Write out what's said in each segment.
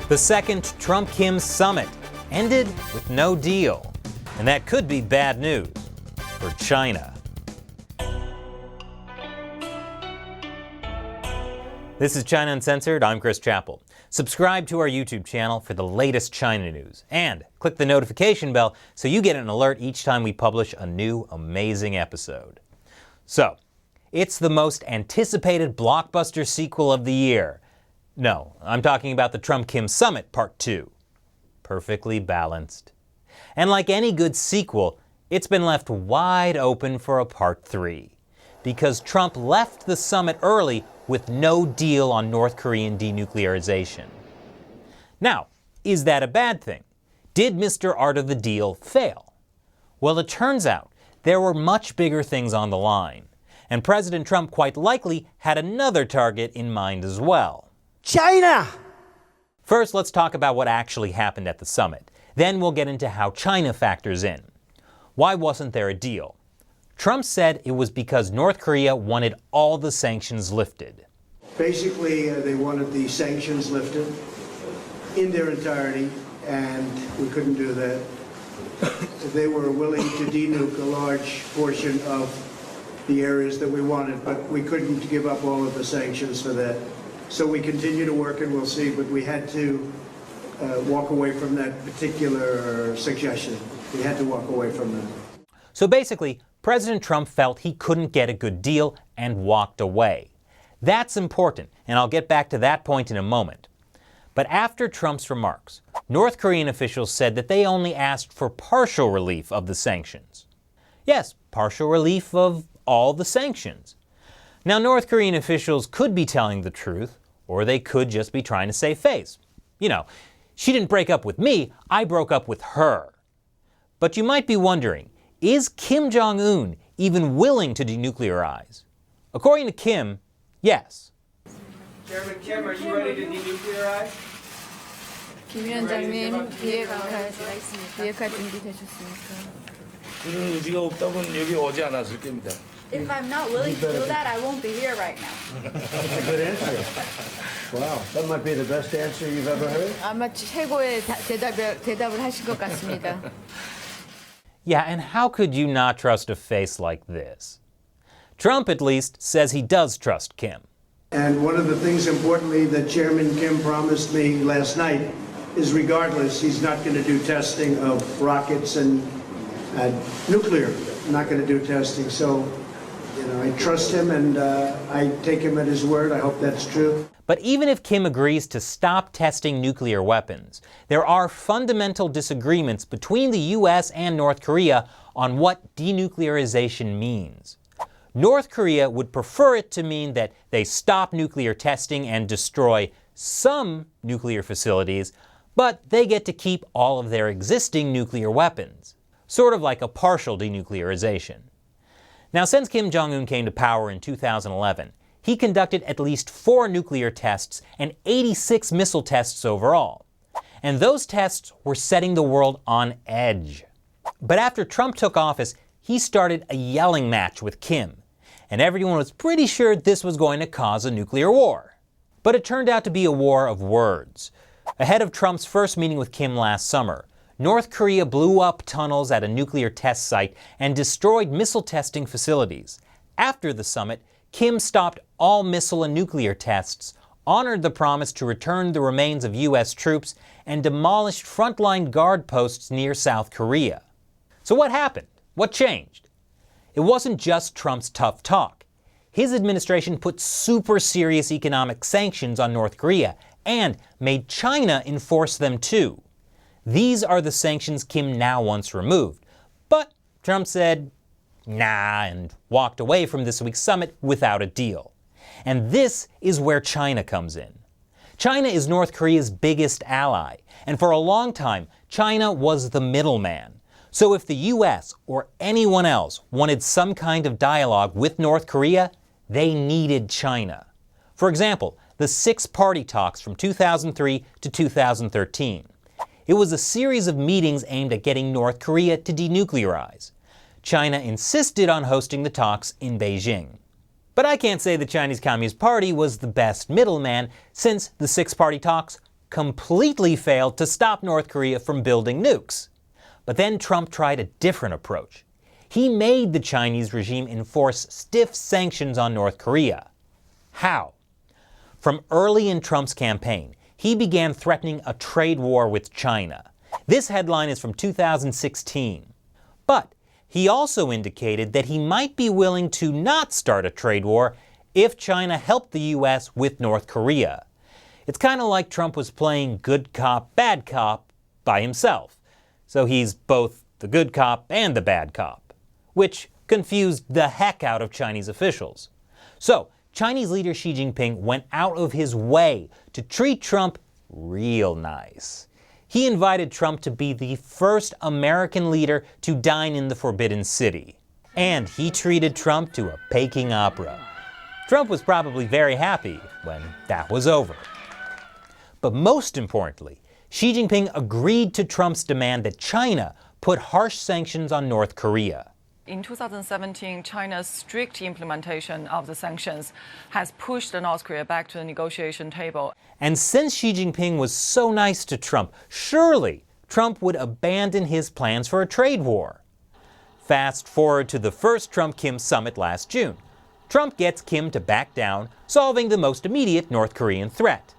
The second Trump-Kim summit ended with no deal, and that could be bad news for China. This is China Uncensored. I'm Chris Chappell. Subscribe to our YouTube channel for the latest China news, and click the notification bell so you get an alert each time we publish a new amazing episode. So, it's the most anticipated blockbuster sequel of the year. No, I'm talking about the Trump-Kim Summit Part 2. Perfectly balanced. And like any good sequel, it's been left wide open for a Part 3. Because Trump left the summit early with no deal on North Korean denuclearization. Now, is that a bad thing? Did Mr. Art of the Deal fail? Well, it turns out there were much bigger things on the line. And President Trump quite likely had another target in mind as well. China! First, let's talk about what actually happened at the summit. Then we'll get into how China factors in. Why wasn't there a deal? Trump said it was because North Korea wanted all the sanctions lifted. Basically, they wanted the sanctions lifted in their entirety, and we couldn't do that. They were willing to denuke a large portion of the areas that we wanted, but we couldn't give up all of the sanctions for that. So we continue to work, and we'll see, but we had to walk away from that particular suggestion. We had to walk away from that. So basically, President Trump felt he couldn't get a good deal and walked away. That's important, and I'll get back to that point in a moment. But after Trump's remarks, North Korean officials said that they only asked for partial relief of the sanctions. Yes, partial relief of all the sanctions. Now, North Korean officials could be telling the truth, or they could just be trying to save face. You know, she didn't break up with me, I broke up with her. But you might be wondering, is Kim Jong-Un even willing to denuclearize? According to Kim, yes. Chairman Kim, are you ready to denuclearize? 김 위원장님, 비핵화 준비되셨습니까? 그런 의지가 없다면 여기 오지 않았을 겁니다. If I'm not willing to do that, I won't be here right now. That's a good answer. Wow, that might be the best answer you've ever heard. 아마 최고의 대답을 하신 것 같습니다. Yeah, and how could you not trust a face like this? Trump, at least, says he does trust Kim. And one of the things, importantly, that Chairman Kim promised me last night is regardless, he's not going to do testing of rockets and nuclear. Not going to do testing. So, I trust him and I take him at his word. I hope that's true. But even if Kim agrees to stop testing nuclear weapons, there are fundamental disagreements between the U.S. and North Korea on what denuclearization means. North Korea would prefer it to mean that they stop nuclear testing and destroy some nuclear facilities, but they get to keep all of their existing nuclear weapons, sort of like a partial denuclearization. Now, since Kim Jong-Un came to power in 2011, he conducted at least 4 nuclear tests and 86 missile tests overall. And those tests were setting the world on edge. But after Trump took office, he started a yelling match with Kim. And everyone was pretty sure this was going to cause a nuclear war. But it turned out to be a war of words. Ahead of Trump's first meeting with Kim last summer, North Korea blew up tunnels at a nuclear test site and destroyed missile testing facilities. After the summit, Kim stopped all missile and nuclear tests, honored the promise to return the remains of U.S. troops, and demolished frontline guard posts near South Korea. So what happened? What changed? It wasn't just Trump's tough talk. His administration put super serious economic sanctions on North Korea and made China enforce them too. These are the sanctions Kim now wants removed. But Trump said, nah, and walked away from this week's summit without a deal. And this is where China comes in. China is North Korea's biggest ally, and for a long time, China was the middleman. So if the U.S. or anyone else wanted some kind of dialogue with North Korea, they needed China. For example, the six-party talks from 2003 to 2013. It was a series of meetings aimed at getting North Korea to denuclearize. China insisted on hosting the talks in Beijing. But I can't say the Chinese Communist Party was the best middleman, since the six-party talks completely failed to stop North Korea from building nukes. But then Trump tried a different approach. He made the Chinese regime enforce stiff sanctions on North Korea. How? From early in Trump's campaign, he began threatening a trade war with China. This headline is from 2016. But he also indicated that he might be willing to not start a trade war if China helped the U.S. with North Korea. It's kind of like Trump was playing good cop, bad cop by himself. So he's both the good cop and the bad cop, which confused the heck out of Chinese officials. So Chinese leader Xi Jinping went out of his way to treat Trump real nice. He invited Trump to be the first American leader to dine in the Forbidden City. And he treated Trump to a Peking opera. Trump was probably very happy when that was over. But most importantly, Xi Jinping agreed to Trump's demand that China put harsh sanctions on North Korea. In 2017, China's strict implementation of the sanctions has pushed North Korea back to the negotiation table. And since Xi Jinping was so nice to Trump, surely Trump would abandon his plans for a trade war. Fast forward to the first Trump-Kim summit last June. Trump gets Kim to back down, solving the most immediate North Korean threat.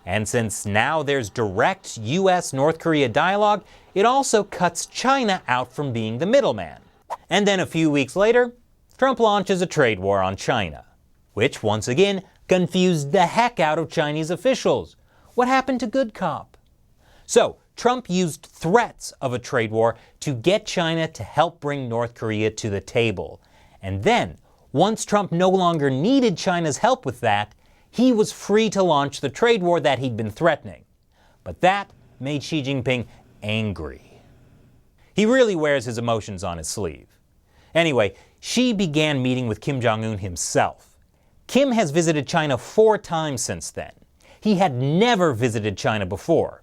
And since now there's direct U.S.-North Korea dialogue, it also cuts China out from being the middleman. And then a few weeks later, Trump launches a trade war on China, which once again confused the heck out of Chinese officials. What happened to good cop? So Trump used threats of a trade war to get China to help bring North Korea to the table. And then, once Trump no longer needed China's help with that, he was free to launch the trade war that he'd been threatening. But that made Xi Jinping angry. He really wears his emotions on his sleeve. Anyway, Xi began meeting with Kim Jong-Un himself. Kim has visited China 4 times since then. He had never visited China before.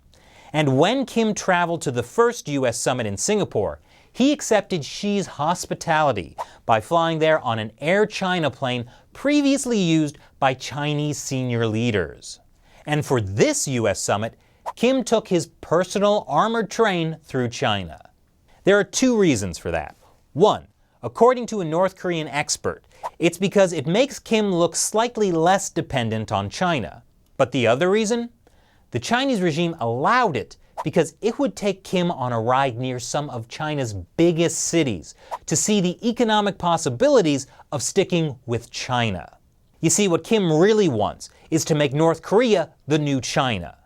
And when Kim traveled to the first U.S. summit in Singapore, he accepted Xi's hospitality by flying there on an Air China plane previously used by Chinese senior leaders. And for this U.S. summit, Kim took his personal armored train through China. There are 2 reasons for that. One, according to a North Korean expert, it's because it makes Kim look slightly less dependent on China. But the other reason? The Chinese regime allowed it because it would take Kim on a ride near some of China's biggest cities to see the economic possibilities of sticking with China. You see, what Kim really wants is to make North Korea the new China.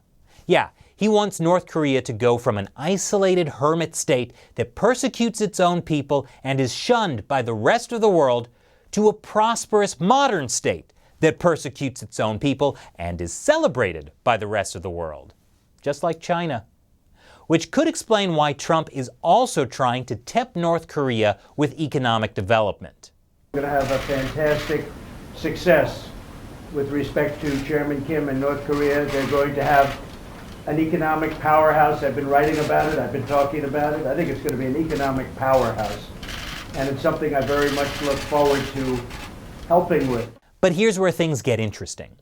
Yeah, he wants North Korea to go from an isolated hermit state that persecutes its own people and is shunned by the rest of the world to a prosperous modern state that persecutes its own people and is celebrated by the rest of the world. Just like China. Which could explain why Trump is also trying to tempt North Korea with economic development. We're going to have a fantastic success with respect to Chairman Kim and North Korea. They're going to have an economic powerhouse. I've been writing about it. I've been talking about it. I think it's going to be an economic powerhouse. And it's something I very much look forward to helping with. But here's where things get interesting.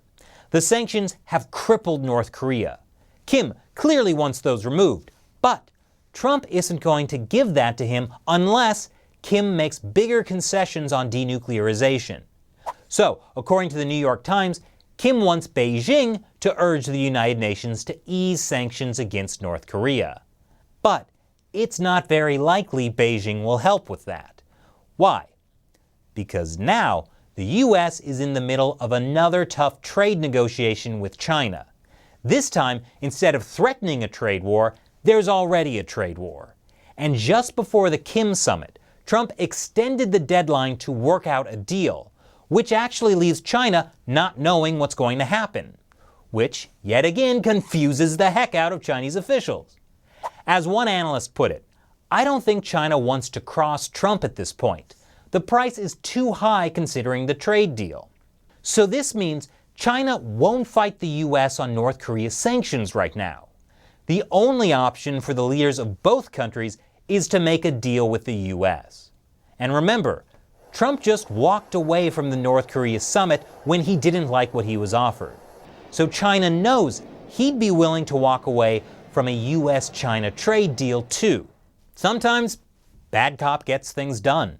The sanctions have crippled North Korea. Kim clearly wants those removed. But Trump isn't going to give that to him unless Kim makes bigger concessions on denuclearization. So, according to the New York Times, Kim wants Beijing to urge the United Nations to ease sanctions against North Korea. But it's not very likely Beijing will help with that. Why? Because now the U.S. is in the middle of another tough trade negotiation with China. This time, instead of threatening a trade war, there's already a trade war. And just before the Kim summit, Trump extended the deadline to work out a deal, which actually leaves China not knowing what's going to happen, which yet again confuses the heck out of Chinese officials. As one analyst put it, I don't think China wants to cross Trump at this point. The price is too high considering the trade deal. So this means China won't fight the U.S. on North Korea's sanctions right now. The only option for the leaders of both countries is to make a deal with the U.S. And remember, Trump just walked away from the North Korea summit when he didn't like what he was offered. So China knows he'd be willing to walk away from a US-China trade deal too. Sometimes, bad cop gets things done.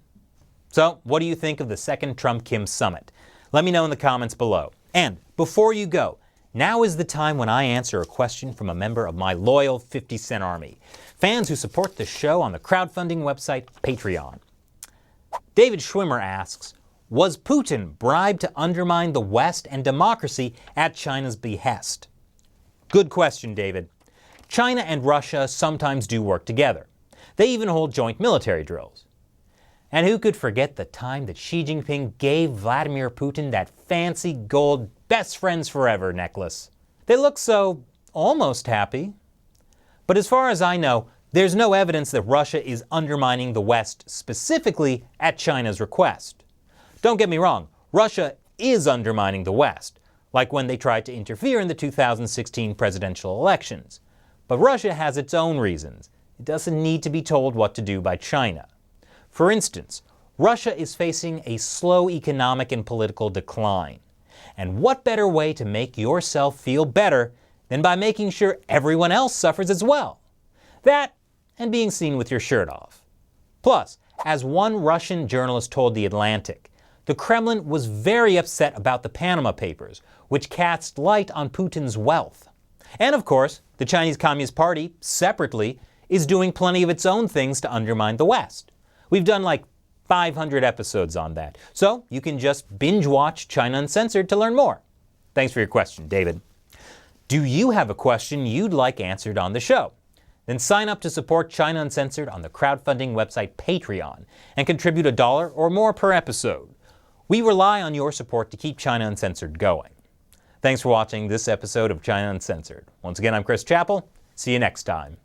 So, what do you think of the second Trump-Kim summit? Let me know in the comments below. And before you go, now is the time when I answer a question from a member of my loyal 50 Cent Army, fans who support the show on the crowdfunding website Patreon. David Schwimmer asks, was Putin bribed to undermine the West and democracy at China's behest? Good question, David. China and Russia sometimes do work together. They even hold joint military drills. And who could forget the time that Xi Jinping gave Vladimir Putin that fancy gold best friends forever necklace? They look so almost happy. But as far as I know, there's no evidence that Russia is undermining the West specifically at China's request. Don't get me wrong, Russia is undermining the West, like when they tried to interfere in the 2016 presidential elections. But Russia has its own reasons. It doesn't need to be told what to do by China. For instance, Russia is facing a slow economic and political decline. And what better way to make yourself feel better than by making sure everyone else suffers as well? That and being seen with your shirt off. Plus, as one Russian journalist told The Atlantic, the Kremlin was very upset about the Panama Papers, which cast light on Putin's wealth. And of course, the Chinese Communist Party, separately, is doing plenty of its own things to undermine the West. We've done like 500 episodes on that, so you can just binge watch China Uncensored to learn more. Thanks for your question, David. Do you have a question you'd like answered on the show? Then sign up to support China Uncensored on the crowdfunding website Patreon and contribute $1 or more per episode. We rely on your support to keep China Uncensored going. Thanks for watching this episode of China Uncensored. Once again, I'm Chris Chappell. See you next time.